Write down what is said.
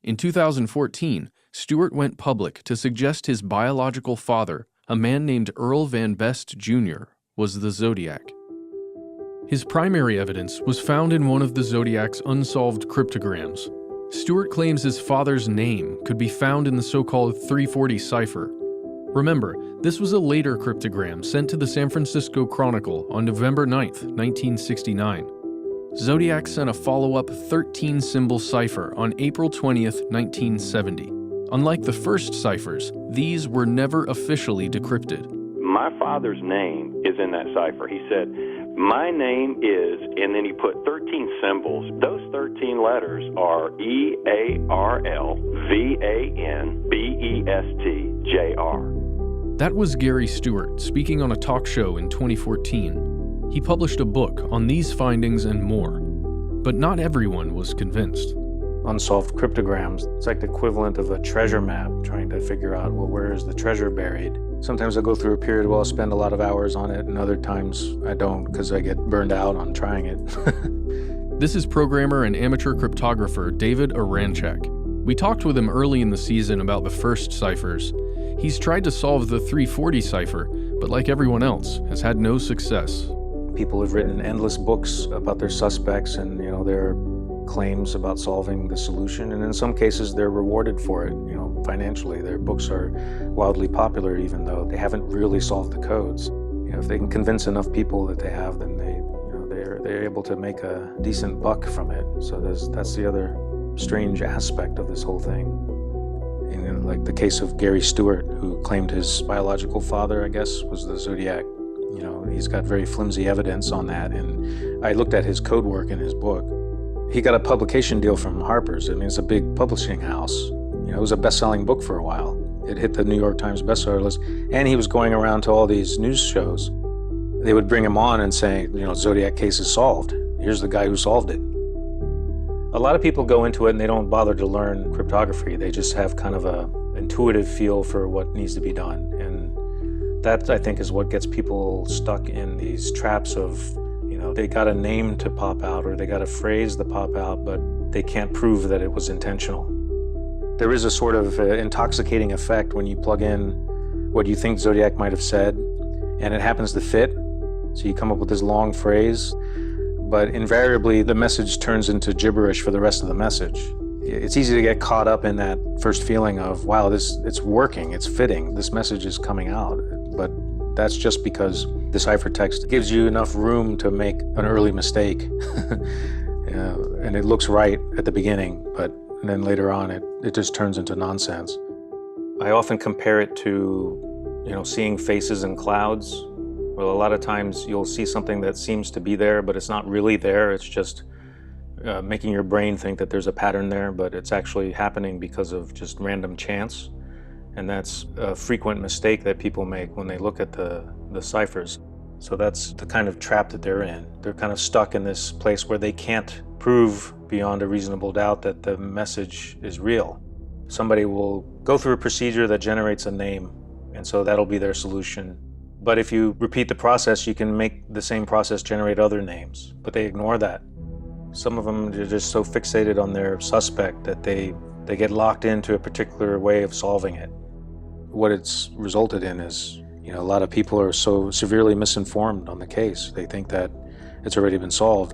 In 2014, Stewart went public to suggest his biological father, a man named Earl Van Best Jr., was the Zodiac. His primary evidence was found in one of the Zodiac's unsolved cryptograms. Stewart claims his father's name could be found in the so-called 340 cipher. Remember, this was a later cryptogram sent to the San Francisco Chronicle on November 9, 1969. Zodiac sent a follow-up 13-symbol cipher on April 20, 1970. Unlike the first ciphers, these were never officially decrypted. My father's name is in that cipher. He said, my name is, and then he put 13 symbols. Those 13 letters are EARLVANBESTJR. That was Gary Stewart speaking on a talk show in 2014. He published a book on these findings and more, but not everyone was convinced. Unsolved cryptograms, it's like the equivalent of a treasure map, trying to figure out, well, where is the treasure buried? Sometimes I go through a period where I'll spend a lot of hours on it, and other times I don't because I get burned out on trying it. This is programmer and amateur cryptographer David Aranchak. We talked with him early in the season about the first ciphers. He's tried to solve the 340 cipher, but like everyone else, has had no success. People have written endless books about their suspects and, their claims about solving the solution, and in some cases they're rewarded for it, financially. Their books are wildly popular even though they haven't really solved the codes. If they can convince enough people that they have, then they're able to make a decent buck from it. So that's the other strange aspect of this whole thing. Like the case of Gary Stewart, who claimed his biological father, I guess, was the Zodiac. He's got very flimsy evidence on that, and I looked at his code work in his book. He got a publication deal from Harper's. It's a big publishing house. It was a best-selling book for a while. It hit the New York Times bestseller list, and he was going around to all these news shows. They would bring him on and say, Zodiac case is solved. Here's the guy who solved it. A lot of people go into it and they don't bother to learn cryptography. They just have kind of a intuitive feel for what needs to be done. And that, I think, is what gets people stuck in these traps of, they got a name to pop out or they got a phrase to pop out, but they can't prove that it was intentional. There is a sort of intoxicating effect when you plug in what you think Zodiac might have said, and it happens to fit. So you come up with this long phrase, but invariably the message turns into gibberish for the rest of the message. It's easy to get caught up in that first feeling of, wow, it's working, it's fitting, this message is coming out. But that's just because the ciphertext gives you enough room to make an early mistake. And it looks right at the beginning, but then later on it just turns into nonsense. I often compare it to, seeing faces in clouds. Well, a lot of times you'll see something that seems to be there, but it's not really there. It's just making your brain think that there's a pattern there, but it's actually happening because of just random chance. And that's a frequent mistake that people make when they look at the ciphers. So that's the kind of trap that they're in. They're kind of stuck in this place where they can't prove beyond a reasonable doubt that the message is real. Somebody will go through a procedure that generates a name, and so that'll be their solution. But if you repeat the process, you can make the same process generate other names, but they ignore that. Some of them are just so fixated on their suspect that they get locked into a particular way of solving it. What it's resulted in is, a lot of people are so severely misinformed on the case. They think that it's already been solved.